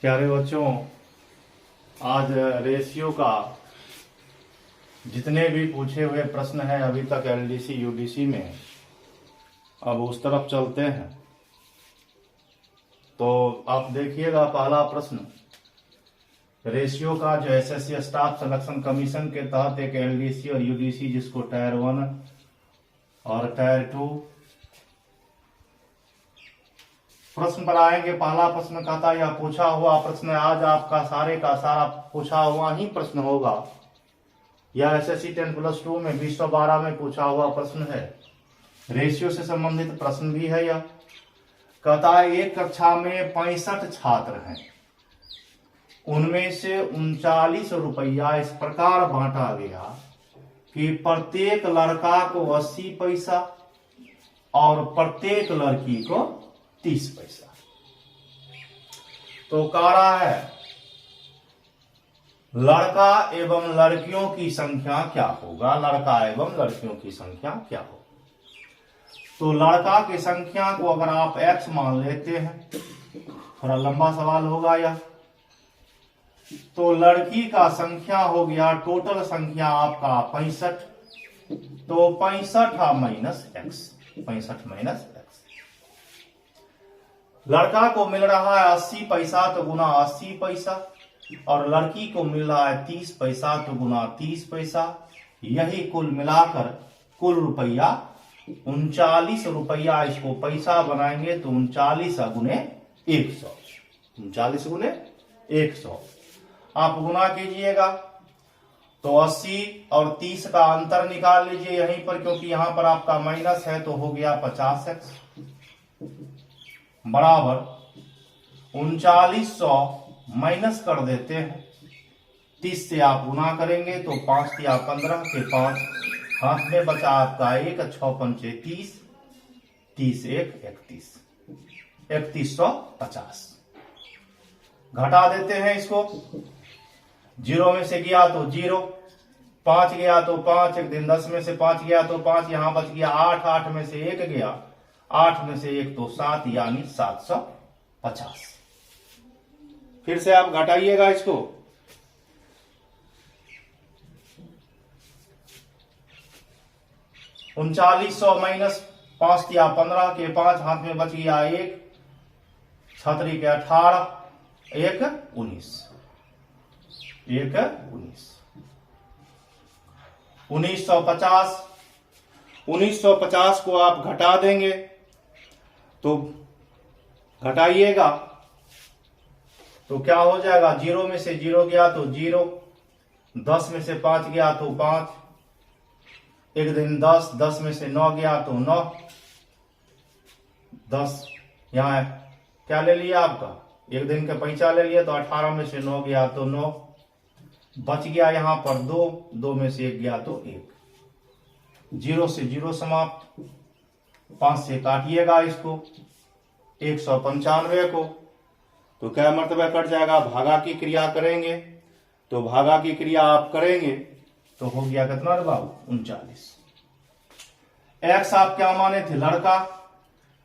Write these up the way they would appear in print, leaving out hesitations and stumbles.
प्यारे बच्चों, आज रेशियो का जितने भी पूछे हुए प्रश्न हैं अभी तक एलडीसी यूडीसी में, अब उस तरफ चलते हैं। तो आप देखिएगा पहला प्रश्न, रेशियो का जो एसएससी स्टाफ सिलेक्शन कमीशन के तहत एक एलडीसी और यूडीसी जिसको टायर 1 और टायर 2 प्रश्न पर आएंगे। पहला प्रश्न कहता है, यह पूछा हुआ प्रश्न आज आपका सारे का सारा पूछा हुआ ही प्रश्न होगा। यह एसएससी 10+2 में 2012 में पूछा हुआ प्रश्न है। रेशियो से संबंधित प्रश्न भी है। यह कहता है, एक कक्षा में 65 छात्र हैं, उनमें से 39 रुपया इस प्रकार बांटा गया कि प्रत्येक लड़का को 80 पैसा और प्रत्येक लड़की को 30 पैसा। तो कह रहा है लड़का एवं लड़कियों की संख्या क्या होगा। लड़का एवं लड़कियों की संख्या क्या होगा। तो लड़का की संख्या को अगर आप x मान लेते हैं, थोड़ा लंबा सवाल होगा यह। तो लड़की का संख्या हो गया, टोटल संख्या आपका 65, तो 65 माइनस x, 65 माइनस x। लड़का को मिल रहा है 80 पैसा तो गुना 80 पैसा, और लड़की को मिल रहा है 30 पैसा तो गुना 30 पैसा। यही कुल मिलाकर कुल रुपया 39 रुपया। इसको पैसा बनाएंगे तो 39 गुने 100, 39 गुने 100 आप गुना कीजिएगा। तो 80 और 30 का अंतर निकाल लीजिए यहीं पर, क्योंकि यहां पर आपका माइनस है, तो हो गया 50x बराबर 3900 माइनस कर देते हैं। 30 से आप गुना करेंगे तो 5 या 15 के 5 हाथ में बचा आपका 1, 6 पंचे 30, 30 1 31, 3150 घटा देते हैं इसको। 0 में से गया तो 0, 5 गया तो 5, एक दिन 10 में से 5 गया तो 5, यहां बच गया 8, 8 में से 1 गया, 8 में से 1 तो 7, यानी 750। फिर से आप घटाइएगा इसको। उनचालीस सौ माइनस 5 या 15 के 5 हाथ में बच गया 1, छतरी के 18, 1 19, 1 19, 1950। 1950 को आप घटा देंगे तो घटाइएगा तो क्या हो जाएगा। 0 में से 0 गया तो 0, 10 में से 5 गया तो 5, एक दिन 10, 10 में से 9 गया तो 9, 10 यहां क्या ले लिया आपका, एक दिन का पैसा ले लिया, तो 18 में से 9 गया तो 9, बच गया यहां पर 2, 2 में से 1 गया तो 1, 0 से 0 समाप्त। 5 से काटिएगा इसको, 195 को, तो क्या मर्तबा कट जाएगा। भागा की क्रिया करेंगे तो भागा की क्रिया आप करेंगे तो हो गया कितना रे बाबू, 39। x आप क्या माने थे, लड़का,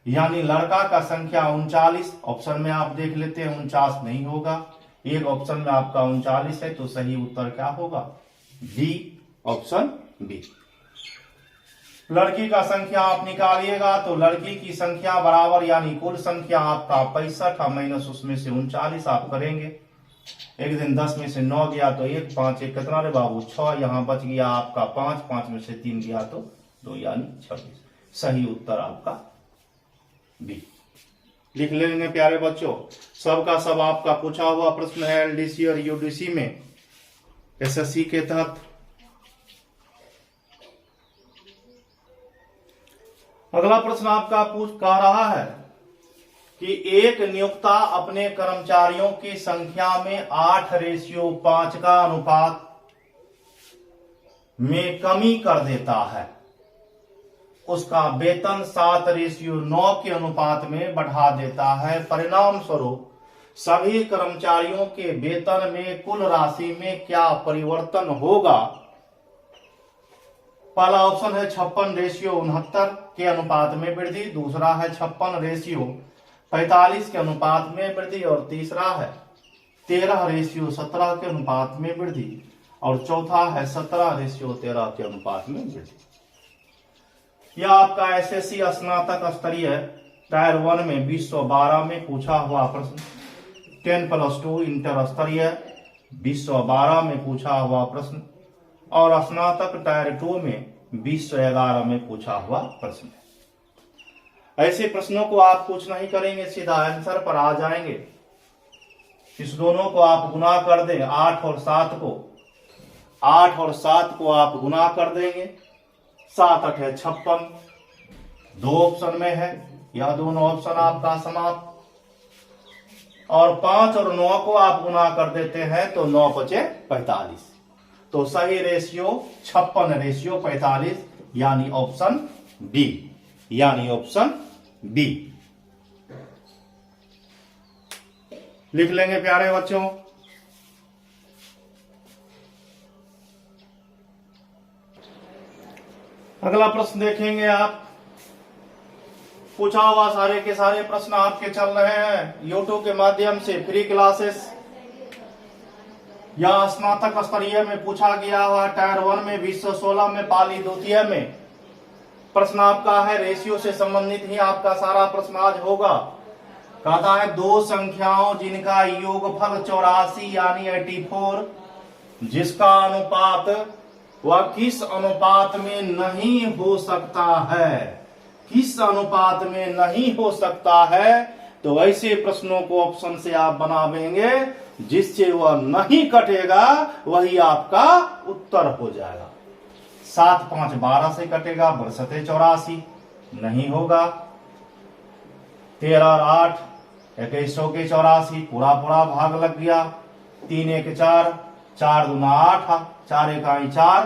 यानी लड़का का संख्या 39। ऑप्शन में आप देख लेते हैं 49 नहीं होगा, एक ऑप्शन में आपका 39 है, तो सही उत्तर क्या होगा, बी, ऑप्शन बी। लड़की का संख्या आप निकालिएगा तो लड़की की संख्या बराबर, यानी कुल संख्या आपका 65 माइनस उसमें से 39 आप करेंगे। एक दिन 10 में से 9 गया तो 1, 5 1 कितना रे बाबू 6, यहां बच गया आपका 5, 5 में से 3 गया तो 2, यानी 26। सही उत्तर आपका बी। लिख लेंगे प्यारे बच्चों, सबका सब आपका पूछा हुआ प्रश्न है एलडीसी और यूडीसी में एसएससी के तहत। अगला प्रश्न आपका कह रहा है कि एक नियोक्ता अपने कर्मचारियों की संख्या में 8:5 का अनुपात में कमी कर देता है, उसका वेतन 7:9 के अनुपात में बढ़ा देता है। परिणाम स्वरूप सभी कर्मचारियों के वेतन में कुल राशि में क्या परिवर्तन होगा। पहला ऑप्शन है 56:69 के अनुपात में वृद्धि, दूसरा है 56:45 के अनुपात में वृद्धि, और तीसरा है 13:17 के अनुपात में वृद्धि, और चौथा है 17:13 के अनुपात में वृद्धि। यह आपका एसएससी स्नातक स्तरीय टायर 1 में 2012 में पूछा हुआ प्रश्न, 10+2 इंटर स्तरीय 2012 में पूछा हुआ प्रश्न, और स्नातक टायर 2 में 2011 में पूछा हुआ प्रश्न है। ऐसे प्रश्नों को आप कुछ नहीं करेंगे, सीधा आंसर पर आ जाएंगे। इस दोनों को आप गुना कर दें, 8 और 7 को आप गुना कर देंगे, 7 8 है 56, 2 ऑप्शन में है, यह दोनों ऑप्शन आपका समाप्त। और 5 और 9 को आप गुना कर देते हैं तो 9 5 45, तो सही रेशियो 56:45, यानी ऑप्शन बी, लिख लेंगे प्यारे बच्चों। अगला प्रश्न देखेंगे आप। पूछा हुआ सारे के सारे प्रश्न आपके चल रहे हैं यूट्यूब के माध्यम से, फ्री क्लासेस। या स्नातक स्तरीय में पूछा गया हुआ टायर 1 में 2016 में पाली द्वितीय में प्रश्न आपका है, रेशियो से संबंधित ही आपका सारा प्रश्न आज होगा। कहता है दो संख्याओं जिनका योगफल 84 यानी 84, जिसका अनुपात वह किस अनुपात में नहीं हो सकता है, किस अनुपात में नहीं हो सकता है। तो ऐसे प्रश्नों को ऑप्शन से आप बनावेंगे, जिससे वह नहीं कटेगा वही आपका उत्तर हो जाएगा। 7 5 12 से कटेगा, 62 नहीं होगा। 13 और 8 2100 के 84, पूरा भाग लग गया। 3 1 4, 4 दूना 8, 4 1 4,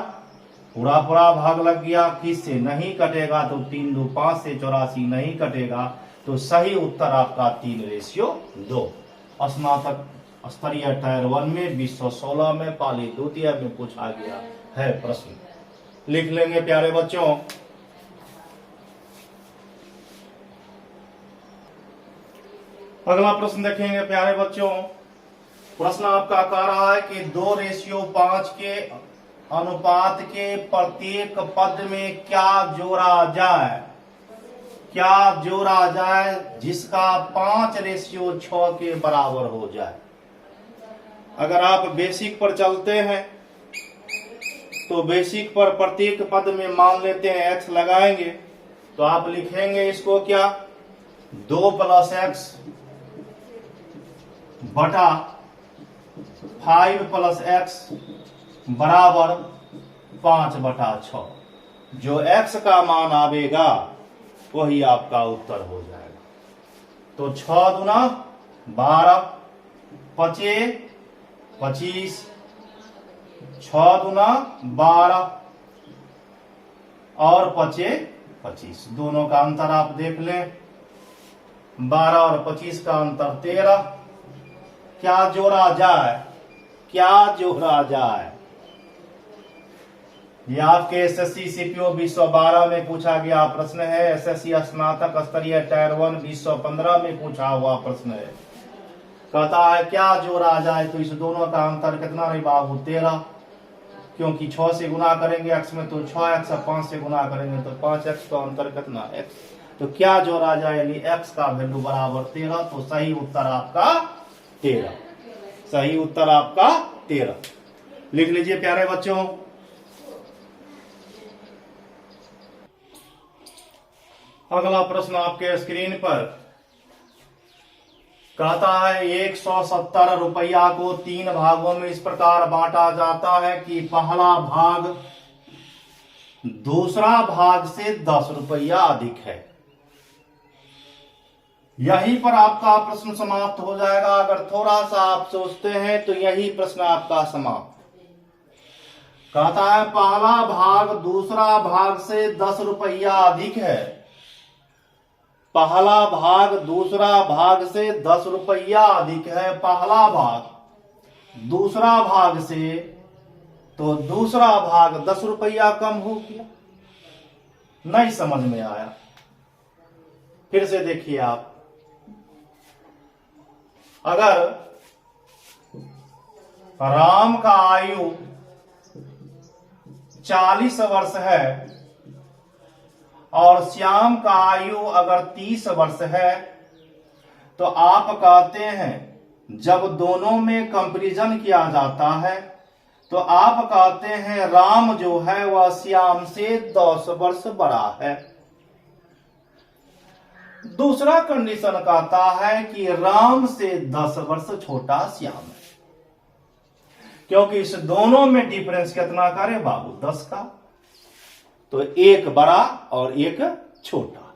पूरा भाग लग गया। किससे नहीं कटेगा, तो 3 2 5 से 84 नहीं कटेगा। तो सही उत्तर आपका 3:2। स्नातक स्तरीय टायर 1 में 2016 में पाली द्वितीय में पूछा गया है प्रश्न, लिख लेंगे प्यारे बच्चों। अगला प्रश्न देखेंगे प्यारे बच्चों। प्रश्न आपका कह रहा है कि 2:5 के अनुपात के प्रत्येक पद में क्या जोड़ा जाए, जिसका 5:6 के बराबर हो जाए। अगर आप बेसिक पर चलते हैं तो बेसिक पर प्रत्येक पद में मान लेते हैं x लगाएंगे, तो आप लिखेंगे इसको क्या, 2 + x बटा 5 + x बराबर 5/6। जो x का मान आवेगा वही आपका उत्तर हो जाएगा। तो 6 दूना 12, 5 25, 6 दूना 12 और 5 25, दोनों का अंतर आप देख लें। 12 और 25 का अंतर 13। क्या जोड़ा जाए, ये आपके एसएससी सीपीओ 2012 में पूछा गया प्रश्न है। एसएससी स्नातक स्तरीय टायर 1 2015 में पूछा हुआ प्रश्न है। कहता है क्या जोड़ा जाए, तो इस दोनों का अंतर कितना नहीं बाबू, 13। क्योंकि 6 से गुना करेंगे x में तो 6x, 5 से गुना करेंगे तो 5x, तो अंतर कितना x। तो क्या जोड़ा जाए, यानी x का वैल्यू बराबर 13। तो सही उत्तर आपका 13, सही उत्तर आपका 13, लिख लीजिए प्यारे बच्चों। अगला प्रश्न आपके स्क्रीन पर कहता है 170 रुपया को 3 भागों में इस प्रकार बांटा जाता है कि पहला भाग दूसरा भाग से 10 रुपया अधिक है। यहीं पर आपका प्रश्न समाप्त हो जाएगा। अगर थोड़ा सा आप सोचते हैं तो यही प्रश्न आपका समाप्त। कहता है पहला भाग दूसरा भाग से 10 रुपया अधिक है। पहला भाग दूसरा भाग से 10 रुपया अधिक है। पहला भाग दूसरा भाग से, तो दूसरा भाग 10 रुपया कम हो गया। नहीं समझ में आया, फिर से देखिए आप। अगर राम का आयु 40 वर्ष है और श्याम का आयु अगर 30 वर्ष है, तो आप कहते हैं जब दोनों में कंपैरिजन किया जाता है तो आप कहते हैं राम जो है वह श्याम से 10 वर्ष बड़ा है। दूसरा कंडीशन कहता है कि राम से 10 वर्ष छोटा श्याम है, क्योंकि इस दोनों में डिफरेंस कितना करे बाबू 10 का, तो एक बड़ा और एक छोटा।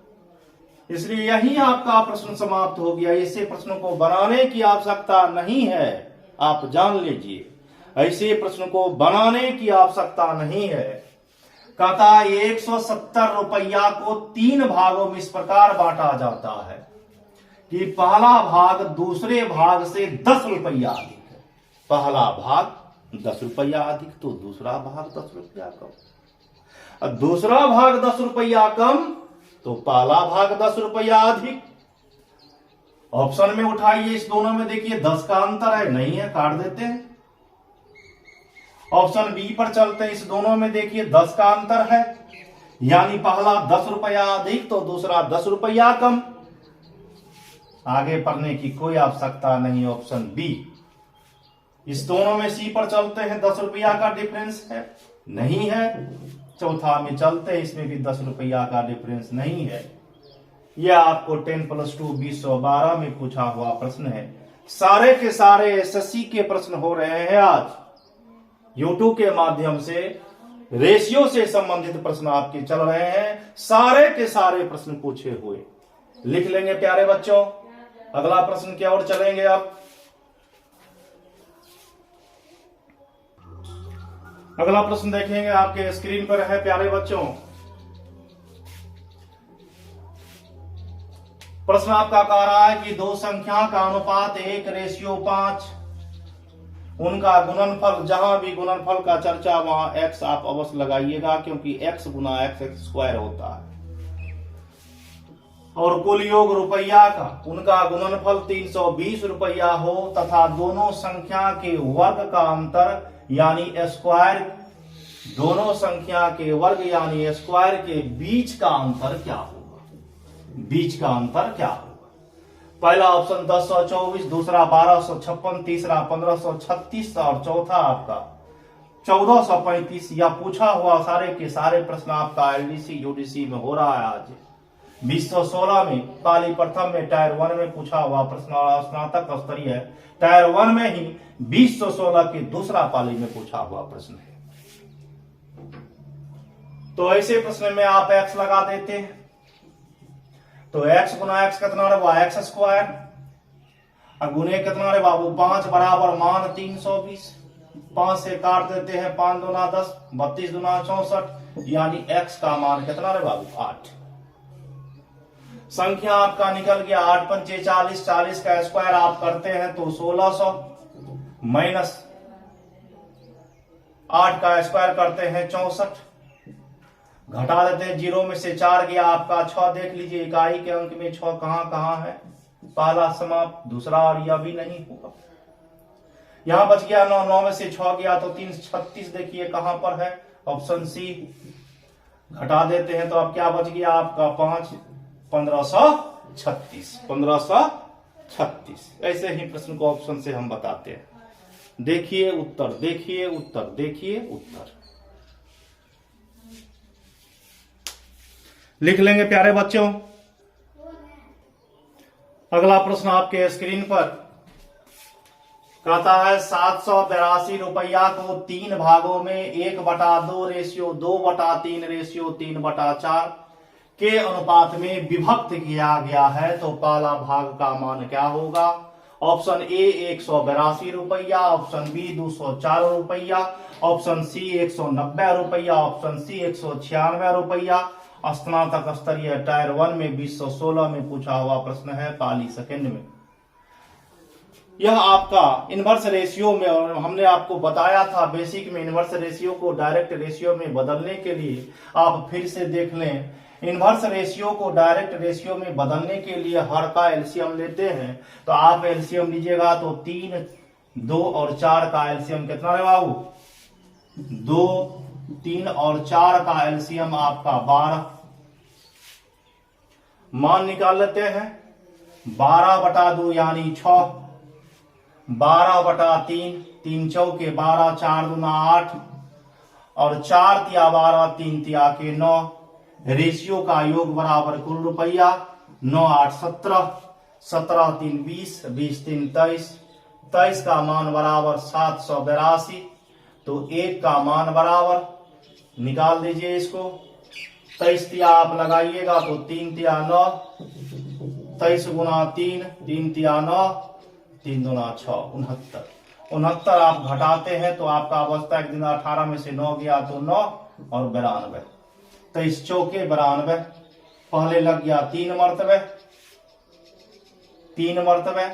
इसलिए यही आपका प्रश्न समाप्त हो गया। ऐसे प्रश्नों को बनाने की आवश्यकता नहीं है, आप जान लीजिए, ऐसे प्रश्न को बनाने की आवश्यकता नहीं है। कहता 170 रुपया को 3 भागों में इस प्रकार बांटा जाता है कि पहला भाग दूसरे भाग से 10 रुपया अधिक है। पहला भाग 10 रुपया अधिक तो दूसरा भाग 10 रुपया कम, और दूसरा भाग 10 रुपया कम तो पहला भाग 10 रुपया अधिक। ऑप्शन में उठाइए, इस दोनों में देखिए 10 का अंतर है, नहीं है, काट देते हैं। ऑप्शन बी पर चलते हैं, इस दोनों में देखिए 10 का अंतर है, यानी पहला 10 रुपया अधिक तो दूसरा 10 रुपया कम। आगे पढ़ने की कोई आवश्यकता नहीं, ऑप्शन बी। इस दोनों में सी पर चलते हैं, 10 रुपया का डिफरेंस है, नहीं है। चौथा में चलते हैं, इसमें भी 10 रुपया का डिफरेंस नहीं है। यह आपको 10+2 2012 में पूछा हुआ प्रश्न है। सारे के सारे एसएससी के प्रश्न हो रहे हैं आज यूट्यूब के माध्यम से, रेशियो से संबंधित प्रश्न आपके चल रहे हैं, सारे के सारे प्रश्न पूछे हुए। लिख लेंगे प्यारे बच्चों। अगला प्रश्न की ओर चलेंगे अब। अगला प्रश्न देखेंगे, आपके स्क्रीन पर है प्यारे बच्चों। प्रश्न आपका कह रहा है कि दो संख्या का अनुपात 1:5, उनका गुणनफल, जहां भी गुणनफल का चर्चा वहां x आप अवश्य लगाइएगा, क्योंकि x गुना x² होता है। और कुल योग रुपया का, उनका गुणनफल 320 रुपया हो तथा दोनों संख्या के वर्ग का अंतर यानी स्क्वायर, दोनों संख्या के वर्ग यानी स्क्वायर के बीच का अंतर क्या होगा? बीच का अंतर क्या होगा? पहला ऑप्शन 1024, दूसरा 1256, तीसरा 1536 और चौथा आपका 1435। या पूछा हुआ सारे के सारे प्रश्न आपका एलडीसी यूडीसी में हो रहा है आज। 2016 में पाली प्रथम में टायर 1 में पूछा हुआ प्रश्न और स्नातक स्तरीय है टायर 1 में ही 2016 के दूसरा पाली में पूछा हुआ प्रश्न है। तो ऐसे प्रश्न में आप x लगा देते हैं, तो x गुना x कितना रहा x², गुने कितना रे बाबू 5 बराबर मान 320। 5 से काट देते हैं, 5 दूना 10, 32 दूना 64, यानी x का मान कितना रे बाबू 8। संख्या आपका निकल गया 8 पंचे 40, 40 का स्क्वायर आप करते हैं तो 1600, माइनस 8 का स्क्वायर करते हैं 64, घटा देते हैं, 0 में से 4 गया आपका 6। देख लीजिए इकाई के अंक में 6 कहां है, पहला समाप्त, दूसरा और यह भी नहीं होगा। यहां बच गया 9, 9 में से 6 गया तो 3 36, देखिए कहां पर है, ऑप्शन सी। घटा देते हैं तो अब क्या बच गया आपका 5, 1536, 1536। ऐसे ही प्रश्न को ऑप्शन से हम बताते हैं। देखिए उत्तर, देखिए उत्तर, देखिए उत्तर। लिख लेंगे प्यारे बच्चों। अगला प्रश्न आपके स्क्रीन पर कहता है 782 रुपया को 3 भागों में 1/2:2/3:3/4 के अनुपात में विभक्त किया गया है, तो पहला भाग का मान क्या होगा? ऑप्शन ए 182 रुपया, ऑप्शन बी 204 रुपया, ऑप्शन सी 190 रुपया, ऑप्शन सी 196 रुपया। स्नातक स्तरीय टायर 1 में 2016 में पूछा हुआ प्रश्न है, पाली सेकंड में। यह आपका इनवर्स रेशियो में, और हमने आपको बताया था बेसिक में इनवर्स रेशियो को डायरेक्ट रेशियो में बदलने के लिए आप फिर से देख लें। इनवर्स रेशियो को डायरेक्ट रेशियो में बदलने के लिए हर का एलसीएम लेते हैं, तो आप एलसीएम लीजिएगा तो 3 2 और 4 का एलसीएम कितना है बाबू? 2, 3 और 4 का एलसीएम आपका 12। मान निकाल लेते हैं। 12/2 यानी 6, 12/3, 3 चौके 12, 4 दूना 8 और 4 तिया 12, 3 तिया के 9। रेशियो का योग बराबर कुल रुपया। 9 8 17, 17 3 20, 20 3 23, 23 का मान बराबर 782। तो 1 का मान बराबर निकाल दीजिए इसको। 23 तिया आप लगाइएगा तो 3 तिया 9, 23 गुना 3, 3 तिया 9, 3 दूना 6, 69। 69 आप घटाते हैं तो आपका बचता है। 18 में से 9 गया तो 9 और 92। 23 चौके 92। पहले लग गया 3 मरतबे, 3 मरतबे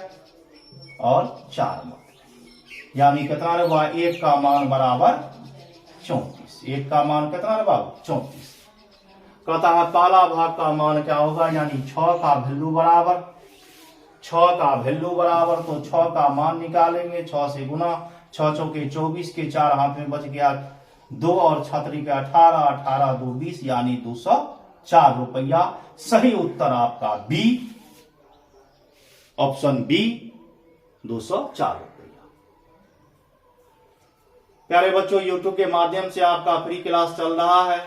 और 4 मरतबे, यानी कितना होगा? 1 का मान बराबर 34। 1 का मान कितना है बाबू? 34। कहता है पहला भाग का मान क्या होगा? यानी 6 का वैल्यू बराबर, 6 का वैल्यू बराबर तो 6 का मान निकालेंगे। 6 से गुना, 6 चौके 24 के 4 हाथ में बच गया 2 और 6 के 18, 18 2 20 यानी 204 रुपया। सही उत्तर आपका बी, ऑप्शन बी 204 रुपया। प्यारे बच्चों, यूट्यूब के माध्यम से आपका फ्री क्लास चल रहा है।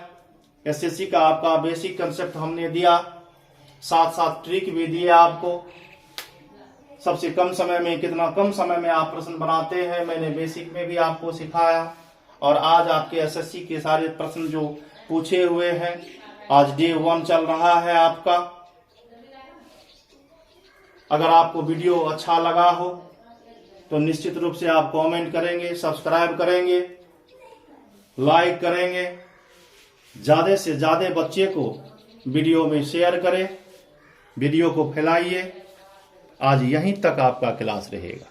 एसएससी का आपका बेसिक कंसेप्ट हमने दिया, साथ साथ ट्रिक भी दिए आपको। सबसे कम समय में, कितना कम समय में आप प्रश्न बनाते हैं, मैंने बेसिक में भी आपको सिखाया। और आज आपके एसएससी के सारे प्रश्न जो पूछे हुए हैं, आज डे 1 चल रहा है आपका। अगर आपको वीडियो अच्छा लगा हो तो निश्चित रूप से आप कमेंट करेंगे, सब्सक्राइब करेंगे, लाइक करेंगे। ज्यादा से ज्यादा बच्चे को वीडियो में शेयर करें, वीडियो को फैलाइए। आज यहीं तक आपका क्लास रहेगा।